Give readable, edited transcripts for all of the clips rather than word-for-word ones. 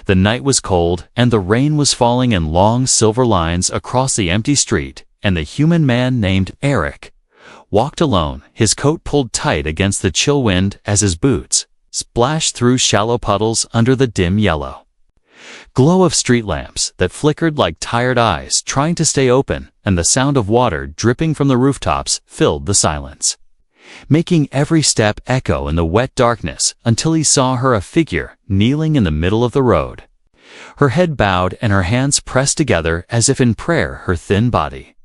The night was cold, and the rain was falling in long silver lines across the empty street, and the human man named Eric walked alone, his coat pulled tight against the chill wind as his boots splashed through shallow puddles under the dim yellow glow of street lamps that flickered like tired eyes trying to stay open, and the sound of water dripping from the rooftops filled the silence, making every step echo in the wet darkness until he saw her, a figure kneeling in the middle of the road, her head bowed and her hands pressed together as if in prayer, her thin body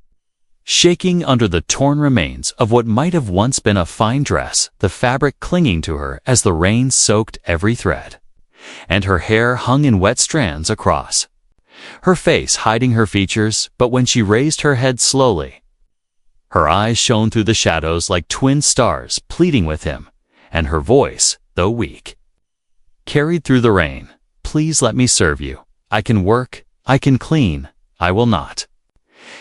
shaking under the torn remains of what might have once been a fine dress, the fabric clinging to her as the rain soaked every thread, and her hair hung in wet strands across her face, hiding her features. But when she raised her head slowly, her eyes shone through the shadows like twin stars pleading with him, and her voice, though weak, carried through the rain. "Please let me serve you. I can work, I can clean, I will not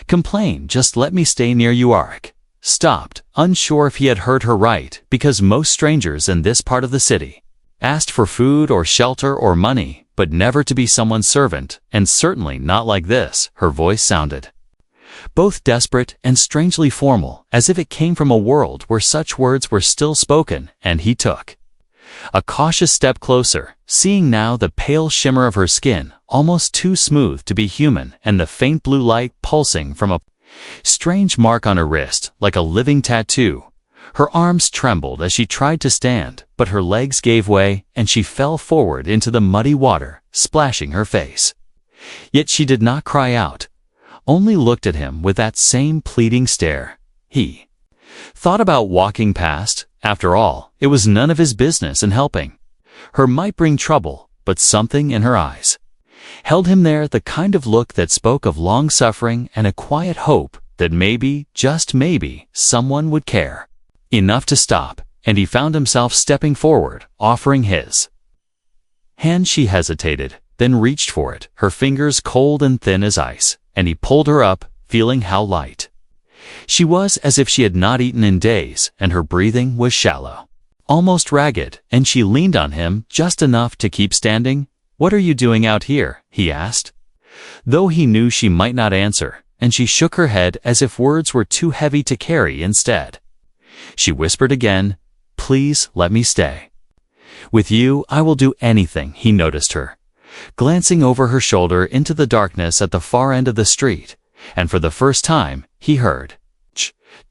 complain. Just let me stay near you." Eric stopped, unsure if he had heard her right, because most strangers in this part of the city asked for food or shelter or money, but never to be someone's servant, and certainly not like this. Her voice sounded both desperate and strangely formal, as if it came from a world where such words were still spoken, and he took a cautious step closer, seeing now the pale shimmer of her skin, almost too smooth to be human, and the faint blue light pulsing from a strange mark on her wrist, like a living tattoo. Her arms trembled as she tried to stand, but her legs gave way, and she fell forward into the muddy water, splashing her face. Yet she did not cry out, only looked at him with that same pleading stare. He thought about walking past. After all, it was none of his business, and helping her might bring trouble, but something in her eyes held him there, the kind of look that spoke of long suffering and a quiet hope that maybe, just maybe, someone would care enough to stop, and he found himself stepping forward, offering his hand. She hesitated, then reached for it, her fingers cold and thin as ice, and he pulled her up, feeling how light she was, as if she had not eaten in days, and her breathing was shallow, almost ragged, and she leaned on him just enough to keep standing. "What are you doing out here?" he asked, though he knew she might not answer, and she shook her head as if words were too heavy to carry. Instead, she whispered again, "Please let me stay. With you, I will do anything." He noticed her glancing over her shoulder into the darkness at the far end of the street, and for the first time, he heard,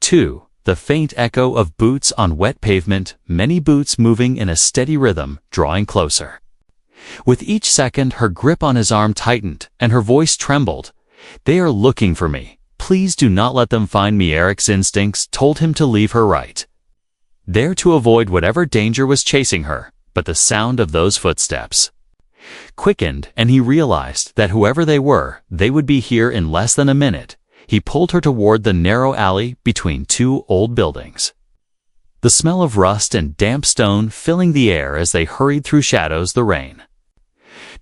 too, the faint echo of boots on wet pavement, many boots moving in a steady rhythm, drawing closer. With each second, her grip on his arm tightened, and her voice trembled. "They are looking for me. Please do not let them find me." Eric's instincts told him to leave her right there to avoid whatever danger was chasing her, but the sound of those footsteps quickened, and he realized that whoever they were, they would be here in less than a minute. He pulled her toward the narrow alley between two old buildings, the smell of rust and damp stone filling the air as they hurried through shadows, the rain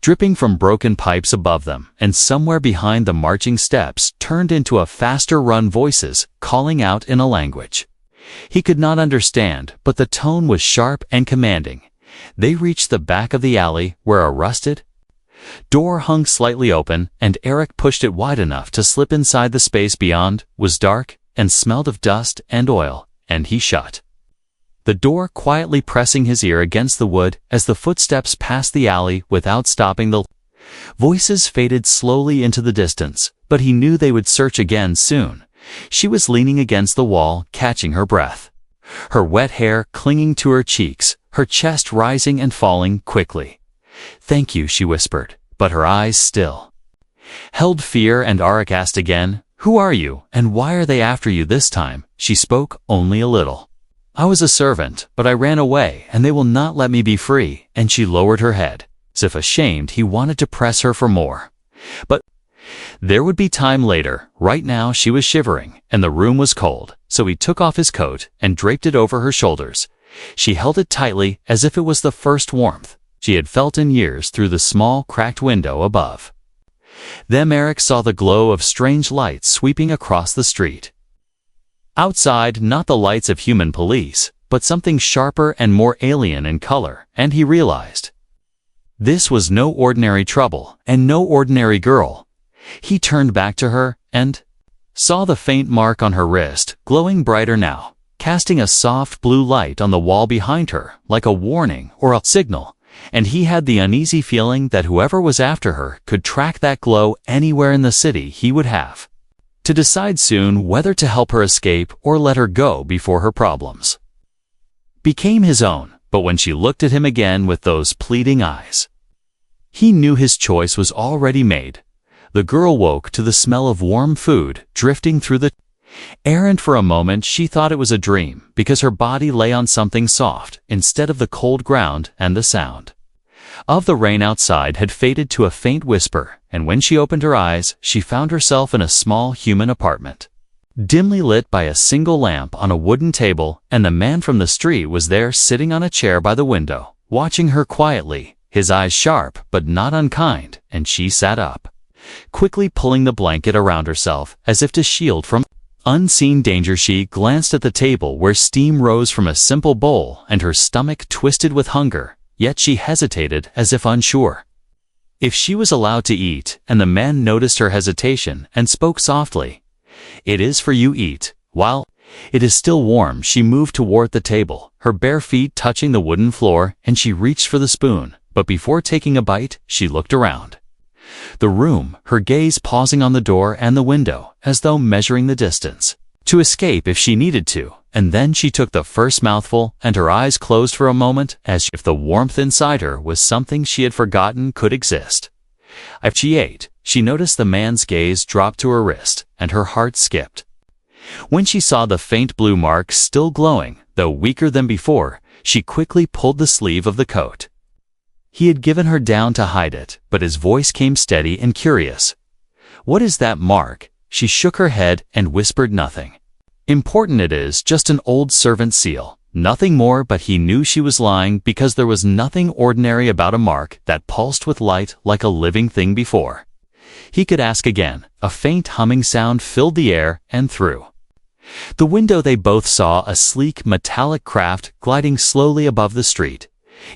dripping from broken pipes above them, and somewhere behind the marching steps turned into a faster run, voices calling out in a language he could not understand, but the tone was sharp and commanding. They reached the back of the alley, where a rusted door hung slightly open, and Eric pushed it wide enough to slip inside. The space beyond was dark and smelled of dust and oil, and he shut the door quietly, pressing his ear against the wood as the footsteps passed the alley without stopping. The voices faded slowly into the distance, but he knew they would search again soon. She was leaning against the wall, catching her breath, her wet hair clinging to her cheeks, her chest rising and falling quickly. "Thank you," she whispered, but her eyes still held fear. And Eric asked again, "Who are you, and why are they after you this time?" She spoke only a little. "I was a servant, but I ran away, and they will not let me be free." And she lowered her head, as if ashamed. He wanted to press her for more, but there would be time later. Right now she was shivering, and the room was cold, so he took off his coat and draped it over her shoulders. She held it tightly, as if it was the first warmth she had felt in years, through the small, cracked window above them. Eric saw the glow of strange lights sweeping across the street. Outside, not the lights of human police, but something sharper and more alien in color, and he realized This was no ordinary trouble, and no ordinary girl. He turned back to her, and saw the faint mark on her wrist, glowing brighter now, casting a soft blue light on the wall behind her, like a warning or a signal, and he had the uneasy feeling that whoever was after her could track that glow anywhere in the city he would have to decide soon whether to help her escape or let her go before her problems became his own. But when she looked at him again with those pleading eyes, he knew his choice was already made. The girl woke to the smell of warm food drifting through the air, and for a moment she thought it was a dream because her body lay on something soft instead of the cold ground, and the sound of the rain outside had faded to a faint whisper, and when she opened her eyes, she found herself in a small human apartment, dimly lit by a single lamp on a wooden table, and the man from the street was there sitting on a chair by the window, watching her quietly, his eyes sharp but not unkind, and she sat up, quickly pulling the blanket around herself as if to shield from unseen danger. She glanced at the table where steam rose from a simple bowl, and her stomach twisted with hunger, yet she hesitated as if unsure if she was allowed to eat, and the man noticed her hesitation and spoke softly. "It is for you, eat. While it is still warm." She moved toward the table, her bare feet touching the wooden floor, and she reached for the spoon, but before taking a bite, she looked around the room, her gaze pausing on the door and the window, as though measuring the distance to escape if she needed to, and then she took the first mouthful, and her eyes closed for a moment as if the warmth inside her was something she had forgotten could exist. As she ate, she noticed the man's gaze drop to her wrist, and her heart skipped. When she saw the faint blue mark still glowing, though weaker than before, she quickly pulled the sleeve of the coat he had given her down to hide it, but his voice came steady and curious. "What is that mark?" She shook her head and whispered, "Nothing important. It is just an old servant seal, nothing more." But he knew she was lying, because there was nothing ordinary about a mark that pulsed with light like a living thing before he could ask again. A faint humming sound filled the air, and through the window they both saw a sleek metallic craft gliding slowly above the street,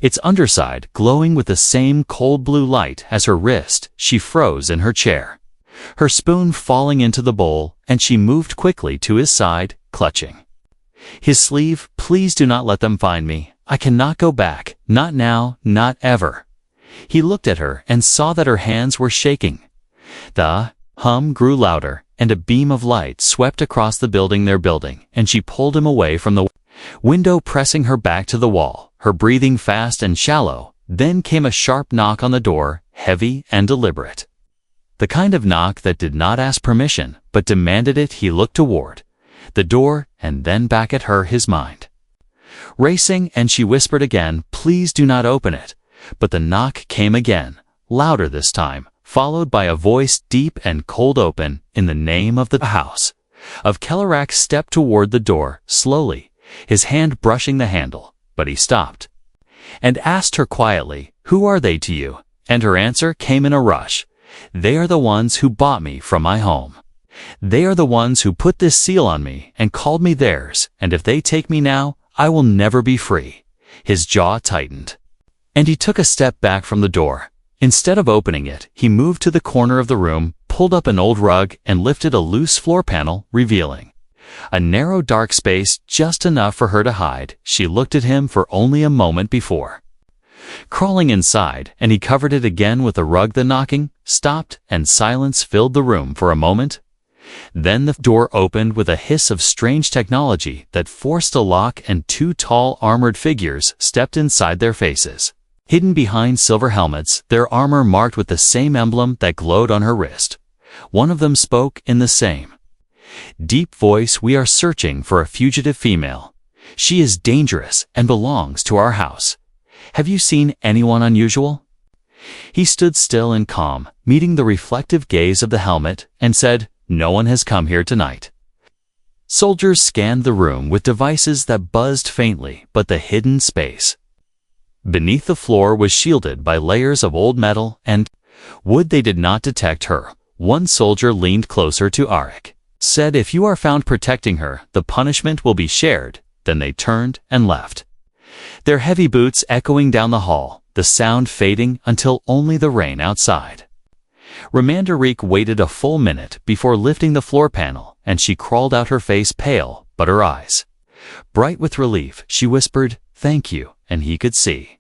its underside glowing with the same cold blue light as her wrist. She froze in her chair, her spoon falling into the bowl, and she moved quickly to his side, clutching his sleeve. "Please do not let them find me. I cannot go back, not now, not ever." He looked at her and saw that her hands were shaking. The hum grew louder, and a beam of light swept across the building they're building, and she pulled him away from the window, pressing her back to the wall, her breathing fast and shallow. Then came a sharp knock on the door, heavy and deliberate. The kind of knock that did not ask permission, but demanded it. He looked toward the door, and then back at her, his mind racing, and she whispered again, "Please do not open it." But the knock came again, louder this time, followed by a voice deep and cold. "Open, in the name of the house of Kellerack." Stepped toward the door, slowly, his hand brushing the handle, but he stopped and asked her quietly, "Who are they to you?" And her answer came in a rush. "They are the ones who bought me from my home. They are the ones who put this seal on me and called me theirs, and if they take me now, I will never be free." His jaw tightened, and he took a step back from the door. Instead of opening it, he moved to the corner of the room, pulled up an old rug, and lifted a loose floor panel, revealing a narrow dark space, just enough for her to hide. She looked at him for only a moment before crawling inside, and he covered it again with the rug. The knocking stopped, and silence filled the room for a moment. Then the door opened with a hiss of strange technology that forced a lock, and two tall armored figures stepped inside. Their faces hidden behind silver helmets, their armor marked with the same emblem that glowed on her wrist. One of them spoke in the same deep voice, "We are searching for a fugitive female. She is dangerous and belongs to our house. Have you seen anyone unusual?" He stood still and calm, meeting the reflective gaze of the helmet, and said, "No one has come here tonight." Soldiers scanned the room with devices that buzzed faintly, but the hidden space beneath the floor was shielded by layers of old metal and wood. They did not detect her. One soldier leaned closer to Arik, said, "If you are found protecting her, the punishment will be shared." Then they turned and left, their heavy boots echoing down the hall. the sound fading until only the rain outside. Ramandarique waited a full minute before lifting the floor panel, and she crawled out, her face pale, but her eyes bright with relief. She whispered, "Thank you," and he could see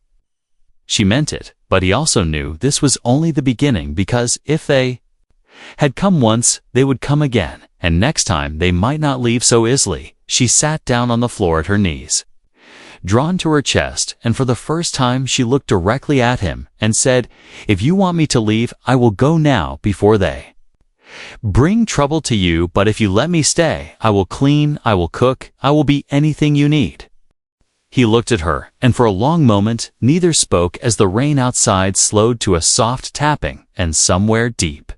she meant it, but he also knew this was only the beginning, because if they had come once, they would come again, and next time they might not leave so easily. She sat down on the floor at her knees, drawn to her chest, and for the first time she looked directly at him and said, "If you want me to leave, I will go now before they bring trouble to you, but if you let me stay, I will clean, I will cook, I will be anything you need." He looked at her, and for a long moment neither spoke as the rain outside slowed to a soft tapping, and somewhere deep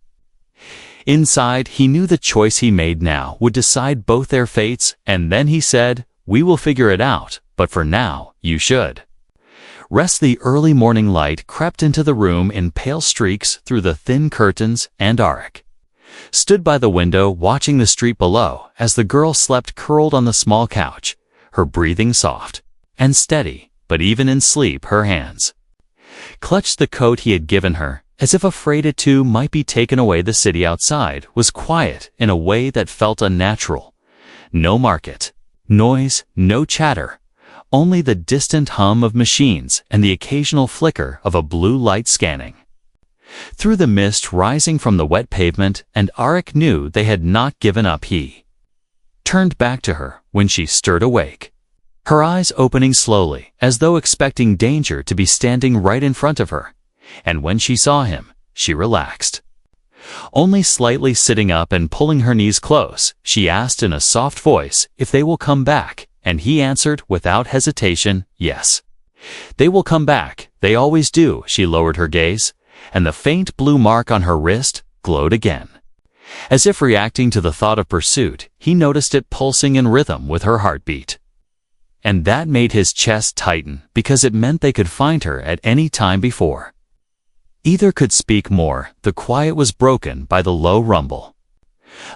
inside he knew the choice he made now would decide both their fates, and then he said, "We will figure it out, but for now, you should rest." The early morning light crept into the room in pale streaks through the thin curtains, and Arik stood by the window watching the street below as the girl slept curled on the small couch, her breathing soft and steady, but even in sleep her hands clutched the coat he had given her, as if afraid it too might be taken away. The city outside was quiet in a way that felt unnatural. No market noise, no chatter, only the distant hum of machines and the occasional flicker of a blue light scanning through the mist rising from the wet pavement, and Arik knew they had not given up. He turned back to her when she stirred awake, her eyes opening slowly as though expecting danger to be standing right in front of her, and when she saw him, she relaxed. Only slightly sitting up and pulling her knees close, she asked in a soft voice if they will come back, and he answered without hesitation, "Yes. They will come back, they always do." She lowered her gaze, and the faint blue mark on her wrist glowed again. As if reacting to the thought of pursuit, he noticed it pulsing in rhythm with her heartbeat. And that made his chest tighten, because it meant they could find her at any time before either could speak more. The quiet was broken by the low rumble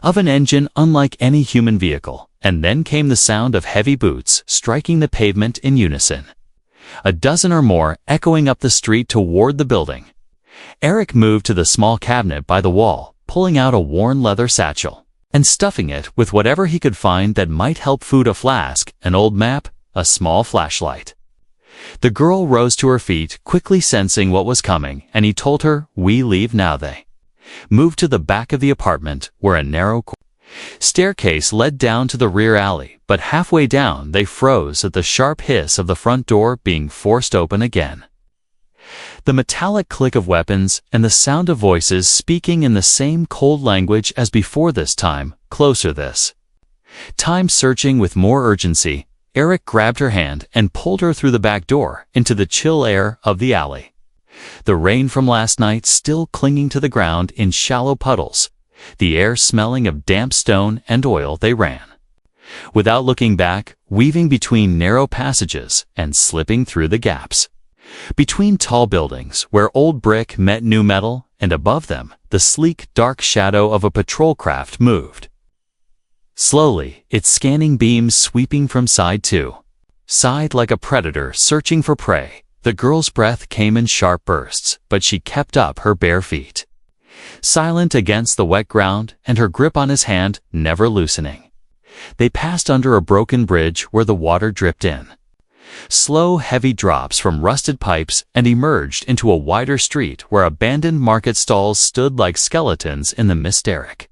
of an engine unlike any human vehicle, and then came the sound of heavy boots striking the pavement in unison, a dozen or more echoing up the street toward the building. Arik moved to the small cabinet by the wall, pulling out a worn leather satchel and stuffing it with whatever he could find that might help: food, a flask, an old map, a small flashlight. The girl rose to her feet, quickly sensing what was coming, and he told her, "We leave now." They moved to the back of the apartment, where a narrow staircase led down to the rear alley, but halfway down they froze at the sharp hiss of the front door being forced open again, the metallic click of weapons, and the sound of voices speaking in the same cold language as before, this time closer, this time searching with more urgency. Arik grabbed her hand and pulled her through the back door into the chill air of the alley, the rain from last night still clinging to the ground in shallow puddles, the air smelling of damp stone and oil. They ran without looking back, weaving between narrow passages and slipping through the gaps between tall buildings where old brick met new metal, and above them the sleek, dark shadow of a patrol craft moved slowly, its scanning beams sweeping from side to side like a predator searching for prey. The girl's breath came in sharp bursts, but she kept up, her bare feet silent against the wet ground, and her grip on his hand never loosening. They passed under a broken bridge where the water dripped in slow, heavy drops from rusted pipes, and emerged into a wider street where abandoned market stalls stood like skeletons in the mist. Arik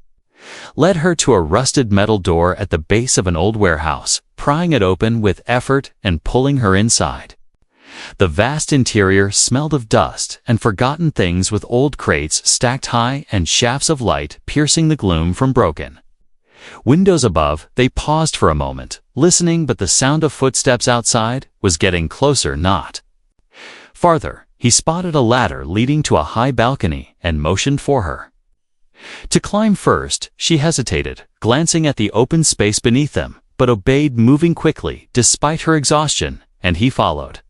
led her to a rusted metal door at the base of an old warehouse, prying it open with effort and pulling her inside. The vast interior smelled of dust and forgotten things, with old crates stacked high and shafts of light piercing the gloom from broken windows above. They paused for a moment, listening, but the sound of footsteps outside was getting closer, not farther. He spotted a ladder leading to a high balcony and motioned for her to climb first. She hesitated, glancing at the open space beneath them, but obeyed, moving quickly despite her exhaustion, and he followed.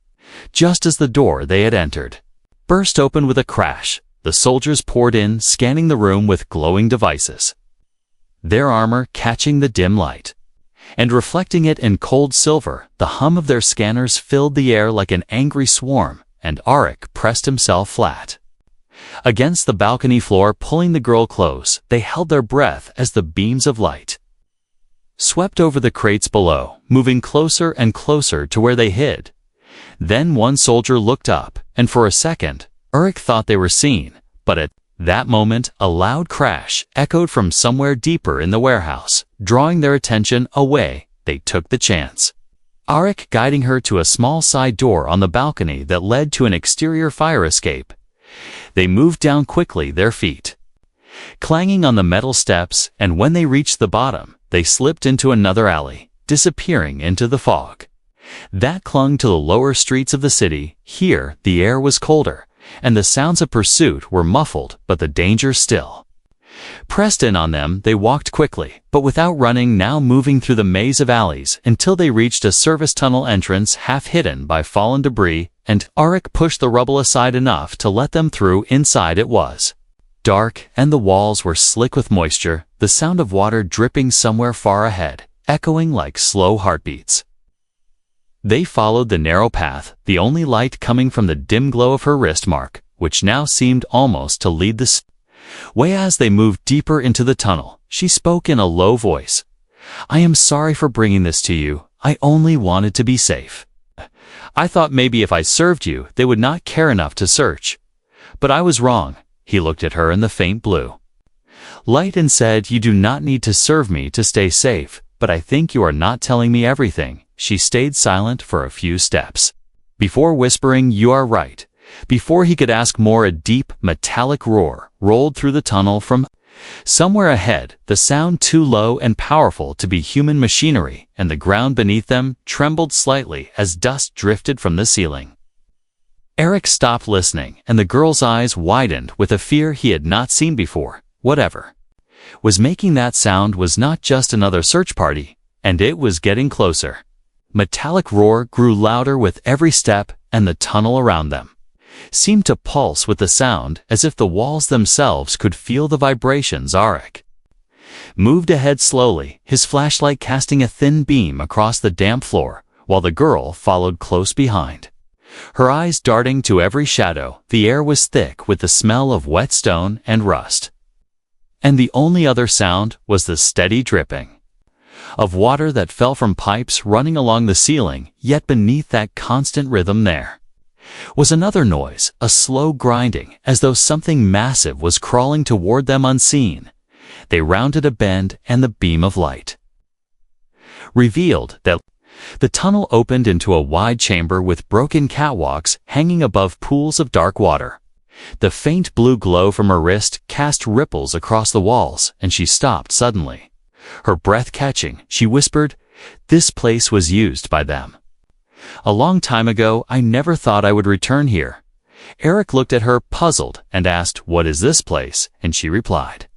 Just as the door they had entered burst open with a crash, the soldiers poured in, scanning the room with glowing devices, their armor catching the dim light and reflecting it in cold silver. The hum of their scanners filled the air like an angry swarm, and Arik pressed himself flat against the balcony floor, pulling the girl close. They held their breath as the beams of light swept over the crates below, moving closer and closer to where they hid. Then one soldier looked up, and for a second, Arik thought they were seen, but at that moment, a loud crash echoed from somewhere deeper in the warehouse, drawing their attention away. They took the chance, Arik guiding her to a small side door on the balcony that led to an exterior fire escape. They moved down quickly, their feet clanging on the metal steps, and when they reached the bottom, they slipped into another alley, disappearing into the fog that clung to the lower streets of the city. Here, the air was colder, and the sounds of pursuit were muffled, but the danger still pressed in on them. They walked quickly, but without running, now moving through the maze of alleys until they reached a service tunnel entrance half hidden by fallen debris, and Arik pushed the rubble aside enough to let them through. Inside it was dark, and the walls were slick with moisture, the sound of water dripping somewhere far ahead, echoing like slow heartbeats. They followed the narrow path, the only light coming from the dim glow of her wrist mark, which now seemed almost to lead the way. As they moved deeper into the tunnel, she spoke in a low voice. "I am sorry for bringing this to you. I only wanted to be safe. I thought maybe if I served you, they would not care enough to search. But I was wrong." He looked at her in the faint blue light and said, "You do not need to serve me to stay safe, but I think you are not telling me everything." She stayed silent for a few steps before whispering, "You are right." Before he could ask more, a deep, metallic roar rolled through the tunnel from somewhere ahead, the sound too low and powerful to be human machinery, and the ground beneath them trembled slightly as dust drifted from the ceiling. Arik stopped listening, and the girl's eyes widened with a fear he had not seen before. Whatever was making that sound was not just another search party, and it was getting closer. Metallic roar grew louder with every step, and the tunnel around them seemed to pulse with the sound, as if the walls themselves could feel the vibrations. Arik moved ahead slowly, his flashlight casting a thin beam across the damp floor, while the girl followed close behind, her eyes darting to every shadow. The air was thick with the smell of wet stone and rust, and the only other sound was the steady dripping of water that fell from pipes running along the ceiling. Yet beneath that constant rhythm there was another noise, a slow grinding, as though something massive was crawling toward them unseen. They rounded a bend, and the beam of light revealed that the tunnel opened into a wide chamber with broken catwalks hanging above pools of dark water. The faint blue glow from her wrist cast ripples across the walls, and she stopped suddenly, her breath catching. She whispered, "This place was used by them a long time ago. I never thought I would return here." Arik looked at her, puzzled, and asked, "What is this place?" And she replied,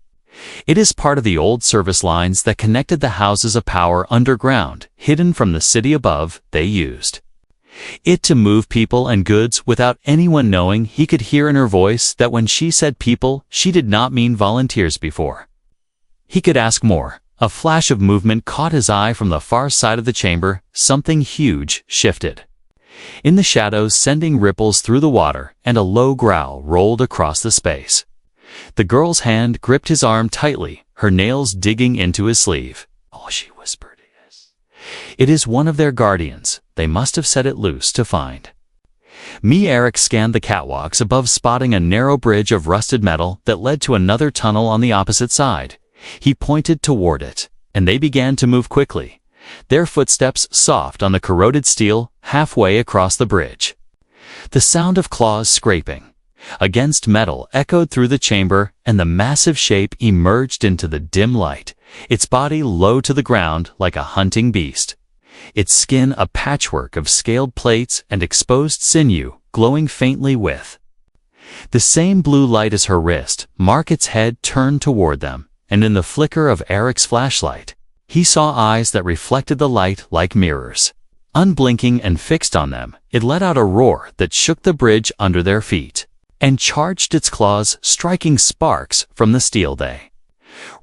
"It is part of the old service lines that connected the houses of power underground, hidden from the city above. They used it to move people and goods without anyone knowing." He could hear in her voice that when she said people, she did not mean volunteers. Before he could ask more, a flash of movement caught his eye from the far side of the chamber. Something huge shifted in the shadows, sending ripples through the water, and a low growl rolled across the space. The girl's hand gripped his arm tightly, her nails digging into his sleeve. "Oh," she whispered, "it is one of their guardians. They must have set it loose to find me." Arik scanned the catwalks above, spotting a narrow bridge of rusted metal that led to another tunnel on the opposite side. He pointed toward it, and they began to move quickly, their footsteps soft on the corroded steel halfway across the bridge. The sound of claws scraping against metal echoed through the chamber, and the massive shape emerged into the dim light, its body low to the ground like a hunting beast, its skin a patchwork of scaled plates and exposed sinew glowing faintly with the same blue light as her wrist. Its head turned toward them, and in the flicker of Arik's flashlight, he saw eyes that reflected the light like mirrors. Unblinking and fixed on them, it let out a roar that shook the bridge under their feet, and charged its claws, striking sparks from the steel. They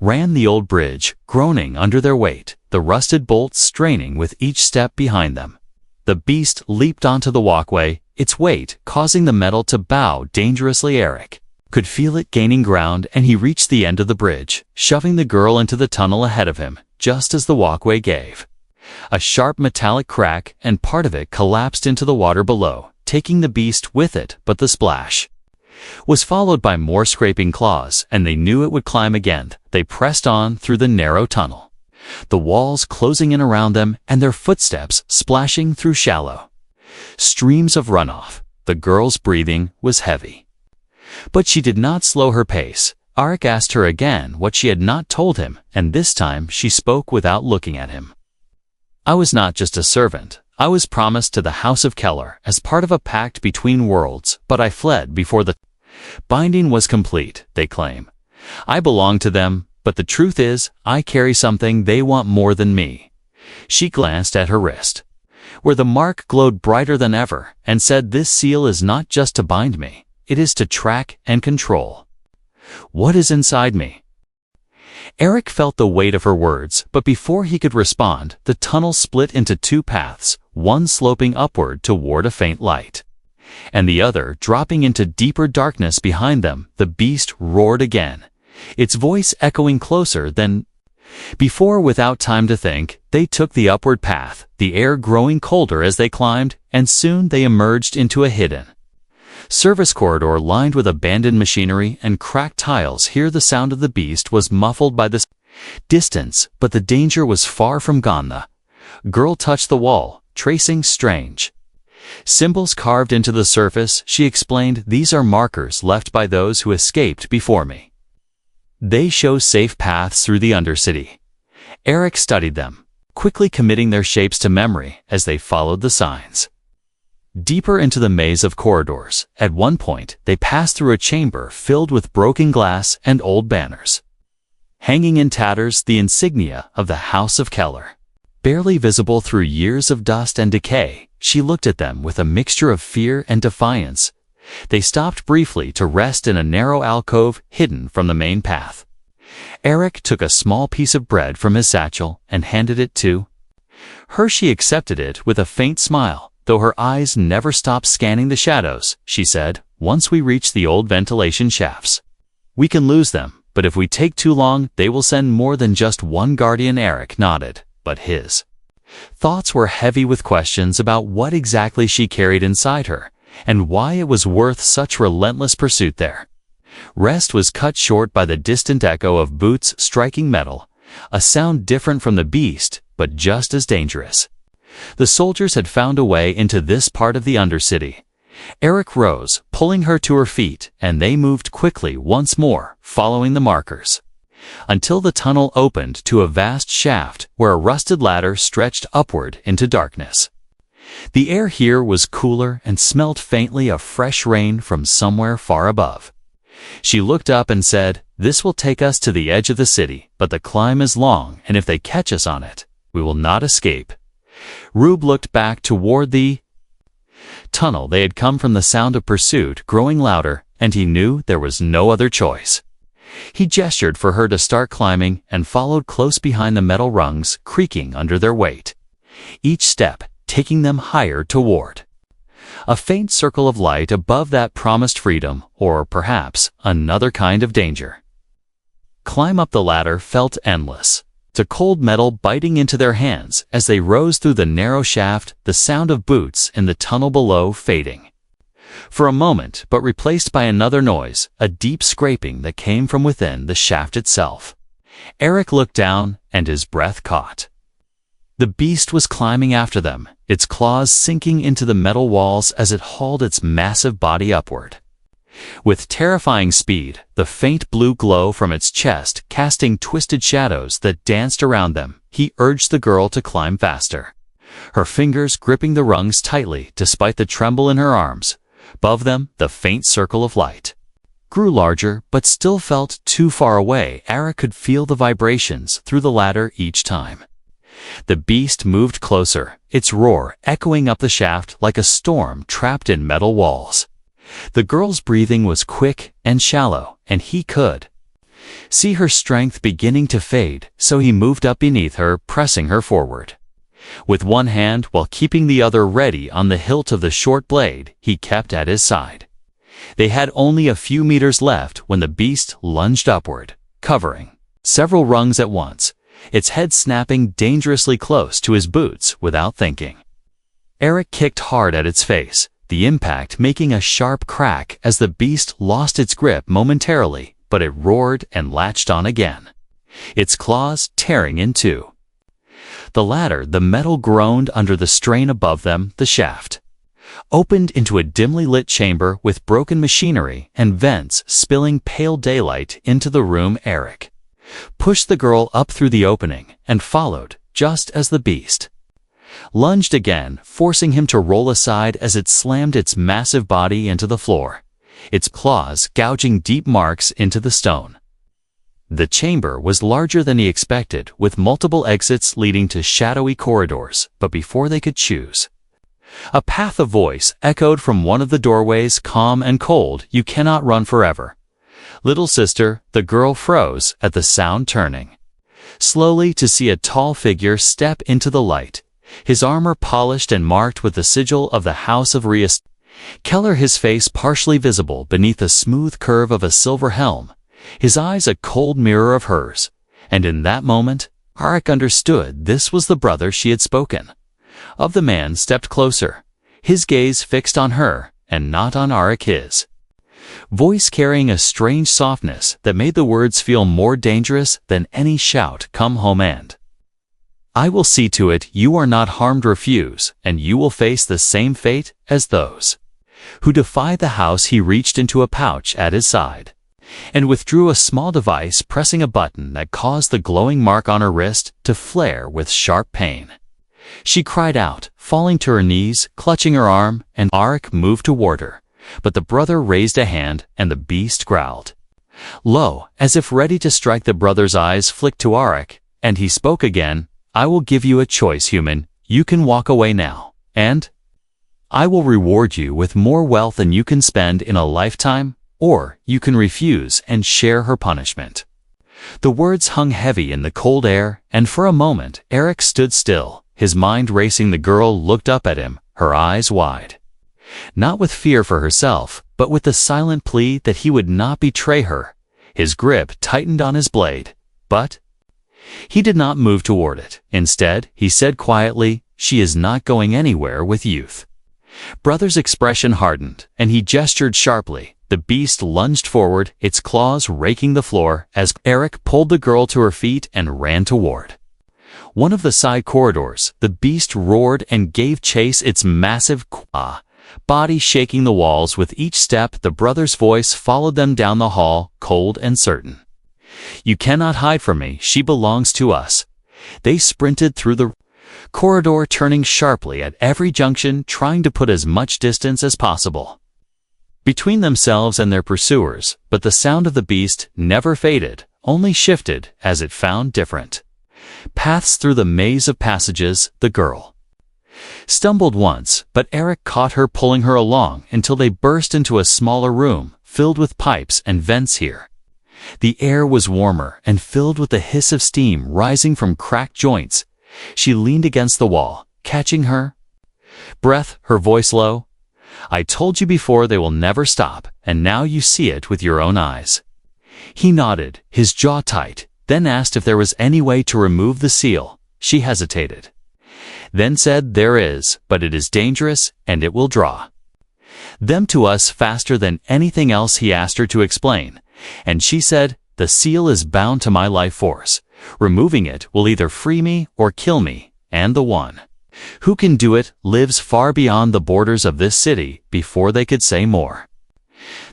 ran the old bridge, groaning under their weight, the rusted bolts straining with each step behind them. The beast leaped onto the walkway, its weight causing the metal to bow dangerously. Eric could feel it gaining ground, and he reached the end of the bridge, shoving the girl into the tunnel ahead of him, just as the walkway gave a sharp metallic crack, and part of it collapsed into the water below, taking the beast with it. But the splash was followed by more scraping claws, and they knew it would climb again. They pressed on through the narrow tunnel, the walls closing in around them and their footsteps splashing through shallow streams of runoff. The girl's breathing was heavy, but she did not slow her pace. Eric asked her again what she had not told him, and this time she spoke without looking at him. "I was not just a servant. I was promised to the House of Keller as part of a pact between worlds, but I fled before the binding was complete," they claim. "I belong to them, but the truth is, I carry something they want more than me." She glanced at her wrist, where the mark glowed brighter than ever, and said, "This seal is not just to bind me, it is to track and control what is inside me." Eric felt the weight of her words, but before he could respond, the tunnel split into two paths, one sloping upward toward a faint light, and the other dropping into deeper darkness behind them. The beast roared again, its voice echoing closer than before. Without time to think, they took the upward path, the air growing colder as they climbed, and soon they emerged into a hidden service corridor lined with abandoned machinery and cracked tiles. Here the sound of the beast was muffled by the distance, but the danger was far from gone. The girl touched the wall, tracing strange symbols carved into the surface. She explained, "These are markers left by those who escaped before me. They show safe paths through the Undercity." Eric studied them, quickly committing their shapes to memory as they followed the signs deeper into the maze of corridors. At one point, they passed through a chamber filled with broken glass and old banners, hanging in tatters, the insignia of the House of Keller. Barely visible through years of dust and decay, she looked at them with a mixture of fear and defiance. They stopped briefly to rest in a narrow alcove hidden from the main path. Eric took a small piece of bread from his satchel and handed it to her. She accepted it with a faint smile, though her eyes never stopped scanning the shadows. She said, "Once we reach the old ventilation shafts, we can lose them, but if we take too long, they will send more than just one guardian." Eric nodded, but his thoughts were heavy with questions about what exactly she carried inside her, and why it was worth such relentless pursuit there. Rest was cut short by the distant echo of boots striking metal, a sound different from the beast, but just as dangerous. The soldiers had found a way into this part of the Undercity. Eric rose, pulling her to her feet, and they moved quickly once more, following the markers, until the tunnel opened to a vast shaft where a rusted ladder stretched upward into darkness. The air here was cooler and smelled faintly of fresh rain from somewhere far above. She looked up and said, "This will take us to the edge of the city, but the climb is long, and if they catch us on it, we will not escape." Rube looked back toward the tunnel they had come from, the sound of pursuit growing louder, and he knew there was no other choice. He gestured for her to start climbing and followed close behind, the metal rungs creaking under their weight, each step taking them higher toward a faint circle of light above that promised freedom, or perhaps another kind of danger. Climb up the ladder felt endless, the cold metal biting into their hands as they rose through the narrow shaft, the sound of boots in the tunnel below fading for a moment, but replaced by another noise, a deep scraping that came from within the shaft itself. Eric looked down, and his breath caught. The beast was climbing after them, its claws sinking into the metal walls as it hauled its massive body upward. With terrifying speed, the faint blue glow from its chest casting twisted shadows that danced around them, he urged the girl to climb faster, her fingers gripping the rungs tightly despite the tremble in her arms. Above them, the faint circle of light grew larger, but still felt too far away. Eric could feel the vibrations through the ladder each time the beast moved closer, its roar echoing up the shaft like a storm trapped in metal walls. The girl's breathing was quick and shallow, and he could see her strength beginning to fade, so he moved up beneath her, pressing her forward. With one hand, while keeping the other ready on the hilt of the short blade, he kept at his side. They had only a few meters left when the beast lunged upward, covering several rungs at once, its head snapping dangerously close to his boots without thinking. Eric kicked hard at its face, the impact making a sharp crack as the beast lost its grip momentarily, but it roared and latched on again, its claws tearing in two. The metal groaned under the strain above them. The shaft opened into a dimly lit chamber with broken machinery and vents spilling pale daylight into the room. Eric pushed the girl up through the opening and followed just as the beast lunged again, forcing him to roll aside as it slammed its massive body into the floor, its claws gouging deep marks into the stone. The chamber was larger than he expected, with multiple exits leading to shadowy corridors, but before they could choose, a path of voice echoed from one of the doorways, calm and cold. "You cannot run forever, little sister." The girl froze at the sound, turning slowly to see a tall figure step into the light, his armor polished and marked with the sigil of the House of Keller, his face partially visible beneath the smooth curve of a silver helm, his eyes a cold mirror of hers. And in that moment, Eric understood this was the brother she had spoken of. The man stepped closer, his gaze fixed on her and not on Eric, his voice carrying a strange softness that made the words feel more dangerous than any shout. "Come home and I will see to it you are not harmed. Refuse, and you will face the same fate as those who defy the house." He reached into a pouch at his side and withdrew a small device, pressing a button that caused the glowing mark on her wrist to flare with sharp pain. She cried out, falling to her knees, clutching her arm, and Eric moved toward her, but the brother raised a hand and the beast growled low, as if ready to strike. The brother's eyes flicked to Eric, and he spoke again. "I will give you a choice, human. You can walk away now, and I will reward you with more wealth than you can spend in a lifetime, or you can refuse and share her punishment." The words hung heavy in the cold air, and for a moment Eric stood still, his mind racing. The girl looked up at him, her eyes wide, not with fear for herself, but with the silent plea that he would not betray her. His grip tightened on his blade, but he did not move toward it. Instead, he said quietly, "She is not going anywhere with youth." Brother's expression hardened, and he gestured sharply. The beast lunged forward, its claws raking the floor, as Eric pulled the girl to her feet and ran toward one of the side corridors. The beast roared and gave chase, its massive body shaking the walls with each step. The brother's voice followed them down the hall, cold and certain. "You cannot hide from me. She belongs to us." They sprinted through the corridor, turning sharply at every junction, trying to put as much distance as possible between themselves and their pursuers. But the sound of the beast never faded, only shifted as it found different paths through the maze of passages. The girl stumbled once, but Eric caught her, pulling her along until they burst into a smaller room filled with pipes and vents. Here, the air was warmer and filled with the hiss of steam rising from cracked joints. She leaned against the wall, catching her breath, her voice low. "I told you before, they will never stop, and now you see it with your own eyes." He nodded, his jaw tight, then asked if there was any way to remove the seal. She hesitated, then said, "There is, but it is dangerous, and it will draw them to us faster than anything else." He asked her to explain, and she said, "The seal is bound to my life force. Removing it will either free me or kill me, and the one who can do it lives far beyond the borders of this city." Before they could say more,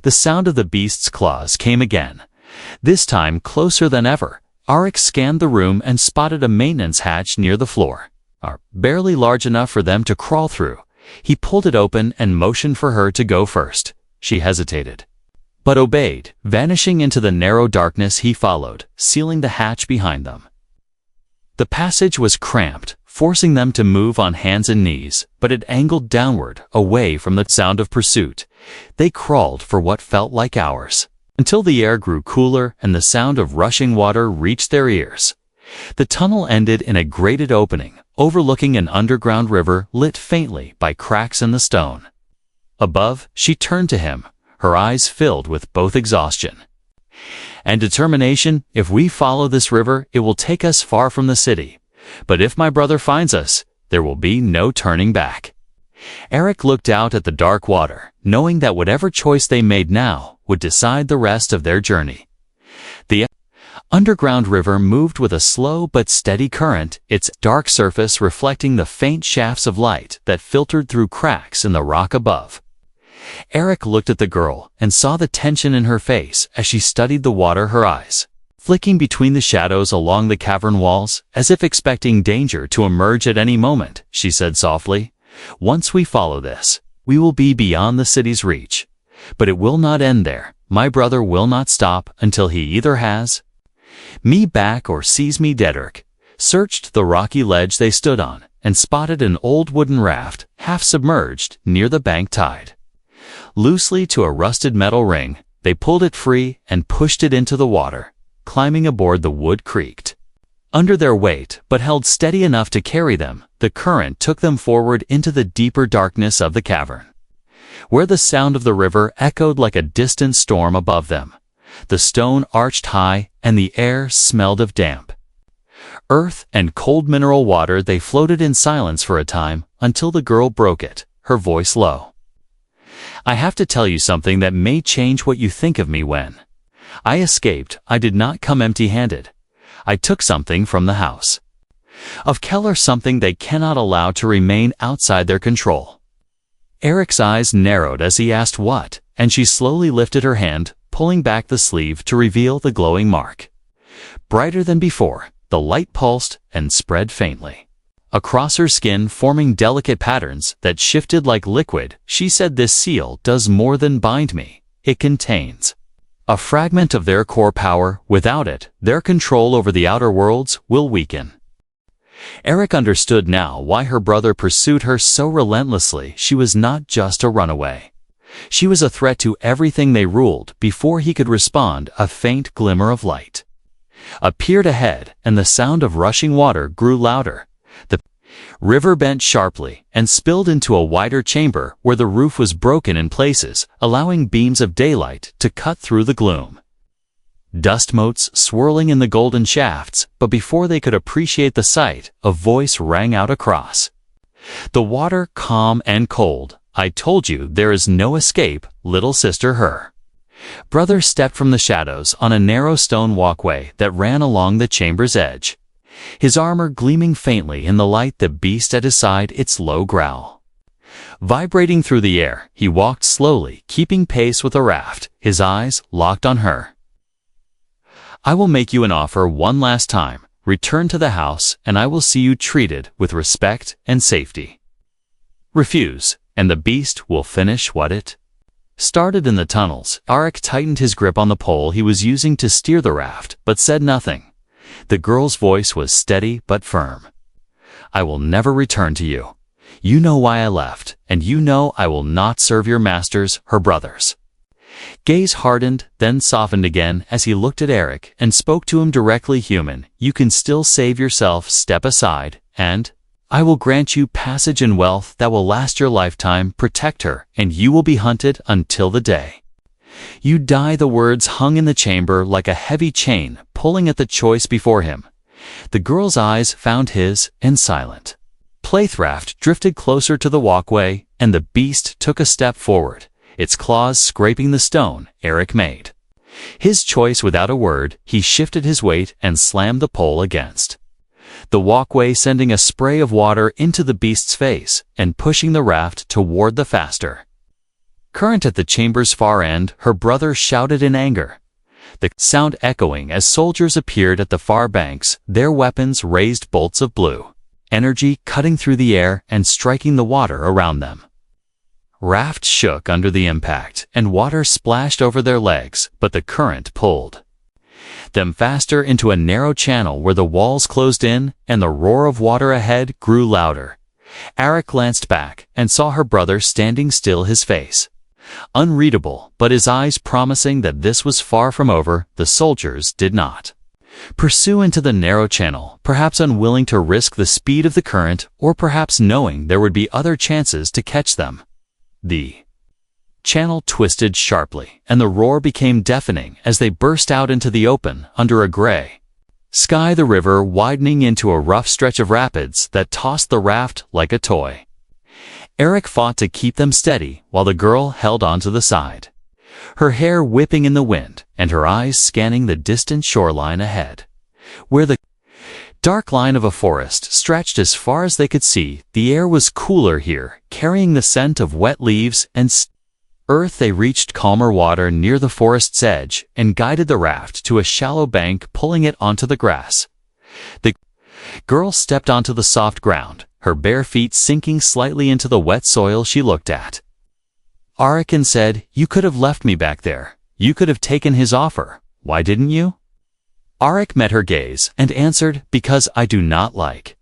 the sound of the beast's claws came again, this time closer than ever. Eric scanned the room and spotted a maintenance hatch near the floor, barely large enough for them to crawl through. He pulled it open and motioned for her to go first. She hesitated, but obeyed, vanishing into the narrow darkness. He followed, sealing the hatch behind them. The passage was cramped, forcing them to move on hands and knees, but it angled downward, away from the sound of pursuit. They crawled for what felt like hours, until the air grew cooler and the sound of rushing water reached their ears. The tunnel ended in a grated opening, overlooking an underground river lit faintly by cracks in the stone. Above, she turned to him, her eyes filled with both exhaustion and determination. If we follow this river, it will take us far from the city. But if my brother finds us, there will be no turning back. Eric looked out at the dark water, knowing that whatever choice they made now would decide the rest of their journey. The underground river moved with a slow but steady current, its dark surface reflecting the faint shafts of light that filtered through cracks in the rock above. Eric looked at the girl and saw the tension in her face as she studied the water, her eyes flicking between the shadows along the cavern walls, as if expecting danger to emerge at any moment. She said softly, "Once we follow this, we will be beyond the city's reach. But it will not end there. My brother will not stop until he either has me back or sees me dead." Eric searched the rocky ledge they stood on and spotted an old wooden raft, half submerged, near the bank tied loosely to a rusted metal ring. They pulled it free and pushed it into the water. Climbing aboard, the wood creaked under their weight, but held steady enough to carry them. The current took them forward into the deeper darkness of the cavern, where the sound of the river echoed like a distant storm above them. The stone arched high, and the air smelled of damp earth and cold mineral water. They floated in silence for a time, until the girl broke it, her voice low. "I have to tell you something that may change what you think of me. When I escaped, I did not come empty-handed. I took something from the house of Keller, something they cannot allow to remain outside their control." Eric's eyes narrowed as he asked what, and she slowly lifted her hand, pulling back the sleeve to reveal the glowing mark. Brighter than before, the light pulsed and spread faintly across her skin, forming delicate patterns that shifted like liquid. She said, "This seal does more than bind me. It contains a fragment of their core power. Without it, their control over the outer worlds will weaken." Eric understood now why her brother pursued her so relentlessly. She was not just a runaway. She was a threat to everything they ruled. Before he could respond, a faint glimmer of light appeared ahead, and the sound of rushing water grew louder. The river bent sharply and spilled into a wider chamber where the roof was broken in places, allowing beams of daylight to cut through the gloom. Dust motes swirling in the golden shafts, but before they could appreciate the sight, a voice rang out across the water, calm and cold. "I told you there is no escape, little sister." Her brother stepped from the shadows on a narrow stone walkway that ran along the chamber's edge, his armor gleaming faintly in the light. The beast at his side, its low growl vibrating through the air. He walked slowly, keeping pace with the raft, his eyes locked on her. "I will make you an offer one last time. Return to the house, and I will see you treated with respect and safety. Refuse, and the beast will finish what it started in the tunnels." Eric tightened his grip on the pole he was using to steer the raft, but said nothing. The girl's voice was steady but firm. "I will never return to you. You know why I left, and you know I will not serve your masters." Her brother's gaze hardened, then softened again as he looked at Eric and spoke to him directly. "Human, you can still save yourself. Step aside, and I will grant you passage and wealth that will last your lifetime. Protect her, and you will be hunted until the day you die." The words hung in the chamber like a heavy chain, pulling at the choice before him. The girl's eyes found his, and silent playthraft drifted closer to the walkway, and the beast took a step forward, its claws scraping the stone. Eric made his choice without a word. He shifted his weight and slammed the pole against the walkway, sending a spray of water into the beast's face and pushing the raft toward the faster current at the chamber's far end. Her brother shouted in anger, the sound echoing as soldiers appeared at the far banks, their weapons raised bolts of blue energy cutting through the air and striking the water around them. Raft shook under the impact, and water splashed over their legs, but the current pulled them faster into a narrow channel where the walls closed in, and the roar of water ahead grew louder. Eric glanced back and saw her brother standing still, his face unreadable, but his eyes promising that this was far from over. The soldiers did not Pursue into the narrow channel, perhaps unwilling to risk the speed of the current, or perhaps knowing there would be other chances to catch them. The channel twisted sharply, and the roar became deafening as they burst out into the open under a gray sky, the river widening into a rough stretch of rapids that tossed the raft like a toy. Eric fought to keep them steady while the girl held onto the side, her hair whipping in the wind and her eyes scanning the distant shoreline ahead, where the dark line of a forest stretched as far as they could see. The air was cooler here, carrying the scent of wet leaves and earth. They reached calmer water near the forest's edge and guided the raft to a shallow bank, pulling it onto the grass. The girl stepped onto the soft ground, her bare feet sinking slightly into the wet soil. She looked at Arik and said, "You could have left me back there. You could have taken his offer. Why didn't you?" Arik met her gaze and answered, "Because I do not like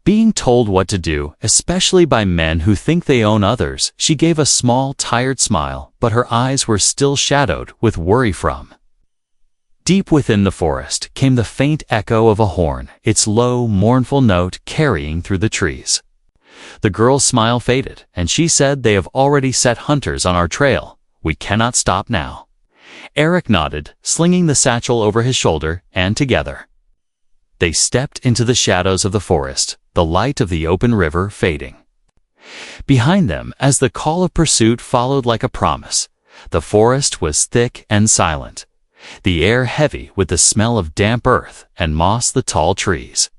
being told what to do, especially by men who think they own others." She gave a small, tired smile, but her eyes were still shadowed with worry. From deep within the forest came the faint echo of a horn, its low, mournful note carrying through the trees. The girl's smile faded, and she said, "They have already set hunters on our trail. We cannot stop now." Eric nodded, slinging the satchel over his shoulder, and together they stepped into the shadows of the forest, the light of the open river fading behind them as the call of pursuit followed like a promise. The forest was thick and silent, the air heavy with the smell of damp earth and moss. The tall trees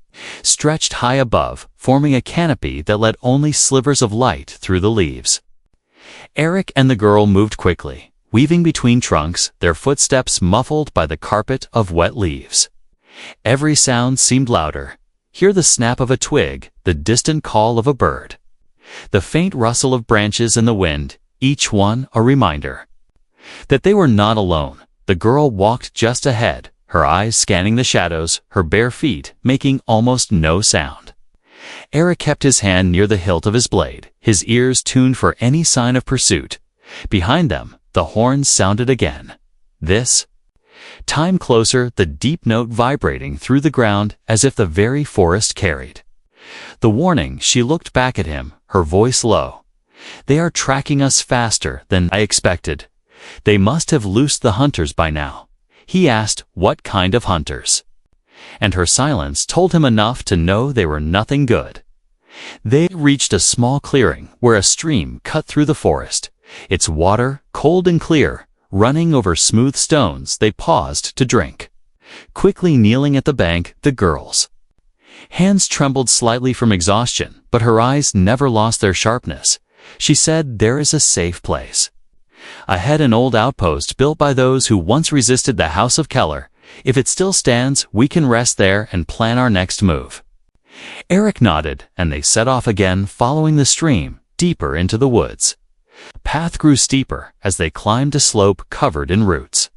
stretched high above, forming a canopy that let only slivers of light through the leaves. Eric and the girl moved quickly, weaving between trunks, their footsteps muffled by the carpet of wet leaves. Every sound seemed louder. Hear the snap of a twig, the distant call of a bird, the faint rustle of branches in the wind, each one a reminder that they were not alone. The girl walked just ahead, her eyes scanning the shadows, her bare feet making almost no sound. Eric kept his hand near the hilt of his blade, his ears tuned for any sign of pursuit. Behind them, the horns sounded again. This time closer, the deep note vibrating through the ground as if the very forest carried the warning. She looked back at him, her voice low. "They are tracking us faster than I expected. They must have loosed the hunters by now." He asked, "What kind of hunters?" And her silence told him enough to know they were nothing good. They reached a small clearing where a stream cut through the forest, its water cold and clear, running over smooth stones. They paused to drink. Quickly kneeling at the bank, the girl's hands trembled slightly from exhaustion, but her eyes never lost their sharpness. She said, "There is a safe place ahead, an old outpost built by those who once resisted the House of Keller. If it still stands, we can rest there and plan our next move." Eric nodded, and they set off again, following the stream, deeper into the woods. The path grew steeper as they climbed a slope covered in roots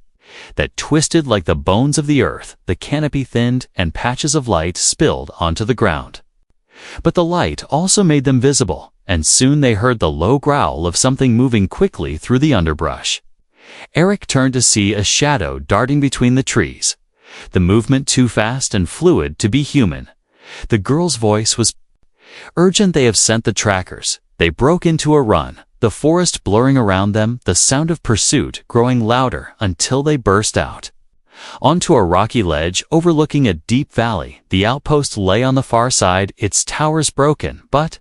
that twisted like the bones of the earth. The canopy thinned, and patches of light spilled onto the ground. But the light also made them visible, and soon they heard the low growl of something moving quickly through the underbrush. Eric turned to see a shadow darting between the trees, the movement too fast and fluid to be human. The girl's voice was urgent. "They have sent the trackers." They broke into a run, the forest blurring around them, the sound of pursuit growing louder until they burst out onto a rocky ledge overlooking a deep valley. The outpost lay on the far side, its towers broken, but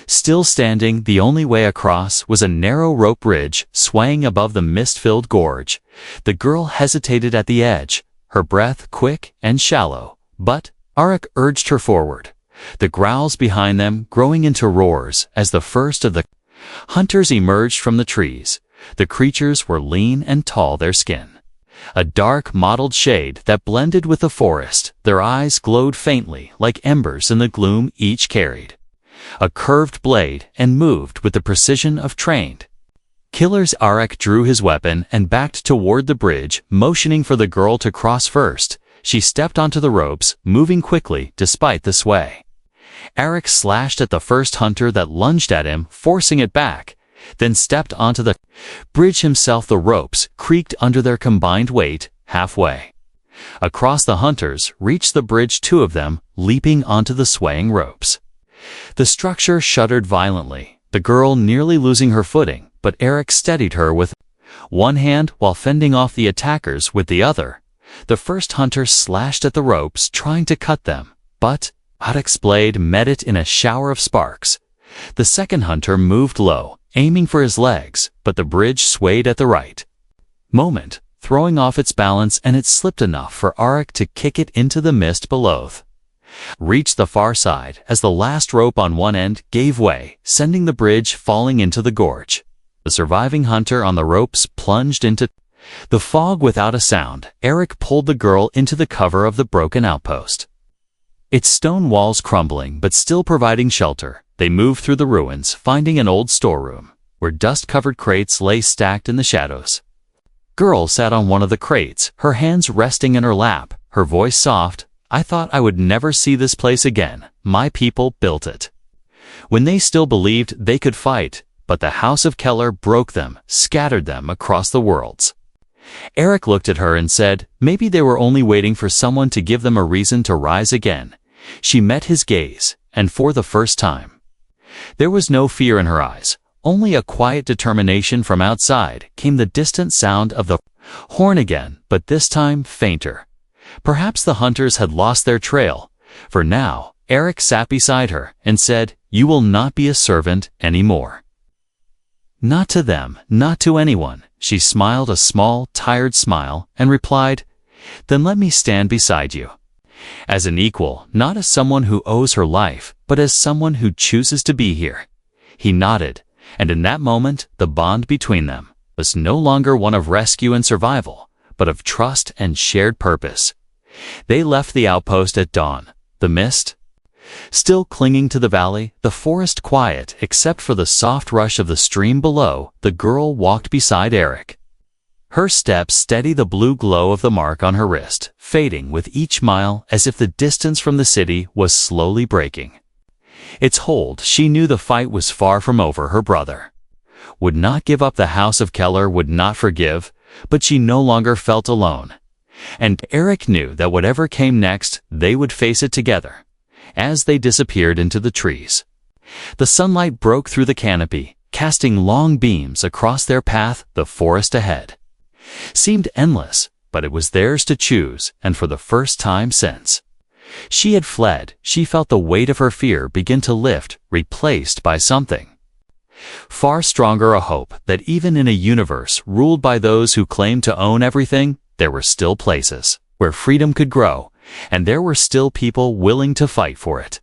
still standing. The only way across was a narrow rope bridge swaying above the mist-filled gorge. The girl hesitated at the edge, her breath quick and shallow, but Arik urged her forward, the growls behind them growing into roars as the first of the hunters emerged from the trees. The creatures were lean and tall, their skin a dark mottled shade that blended with the forest. Their eyes glowed faintly like embers in the gloom. Each carried a curved blade and moved with the precision of trained killers. Arik drew his weapon and backed toward the bridge, motioning for the girl to cross first. She stepped onto the ropes, moving quickly despite the sway. Arik slashed at the first hunter that lunged at him, forcing it back, then stepped onto the bridge himself. The ropes creaked under their combined weight. Halfway Across the hunters reached the bridge, two of them leaping onto the swaying ropes. The structure shuddered violently, the girl nearly losing her footing, but Eric steadied her with one hand while fending off the attackers with the other. The first hunter slashed at the ropes, trying to cut them, but Eric's blade met it in a shower of sparks. The second hunter moved low, aiming for his legs, but the bridge swayed at the right moment, throwing off its balance, and it slipped enough for Eric to kick it into the mist below. Reached the far side as the last rope on one end gave way, sending the bridge falling into the gorge. The surviving hunter on the ropes plunged into the fog without a sound. Eric pulled the girl into the cover of the broken outpost. Its stone walls crumbling but still providing shelter, they moved through the ruins, finding an old storeroom, where dust-covered crates lay stacked in the shadows. Girl sat on one of the crates, her hands resting in her lap, her voice soft. "I thought I would never see this place again. My people built it when they still believed they could fight, but the House of Keller broke them, scattered them across the worlds." Eric looked at her and said, maybe they were only waiting for someone to give them a reason to rise again. She met his gaze, and for the first time, there was no fear in her eyes, only a quiet determination. From outside came the distant sound of the horn again, but this time fainter. Perhaps the hunters had lost their trail, for now Eric sat beside her and said, "You will not be a servant anymore. Not to them, not to anyone." She smiled a small, tired smile and replied, "Then let me stand beside you. As an equal, not as someone who owes her life, but as someone who chooses to be here." He nodded, and in that moment, the bond between them was no longer one of rescue and survival, but of trust and shared purpose. They left the outpost at dawn, the mist still clinging to the valley, the forest quiet except for the soft rush of the stream below. The girl walked beside Eric. Her steps steadied the blue glow of the mark on her wrist, fading with each mile as if the distance from the city was slowly breaking its hold. She knew the fight was far from over. Her brother would not give up, the House of Keller would not forgive, but she no longer felt alone. And Eric knew that whatever came next, they would face it together. As they disappeared into the trees, the sunlight broke through the canopy, casting long beams across their path. The forest ahead seemed endless, but it was theirs to choose, and for the first time since she had fled, she felt the weight of her fear begin to lift, replaced by something far stronger, a hope that even in a universe ruled by those who claimed to own everything, there were still places where freedom could grow, and there were still people willing to fight for it.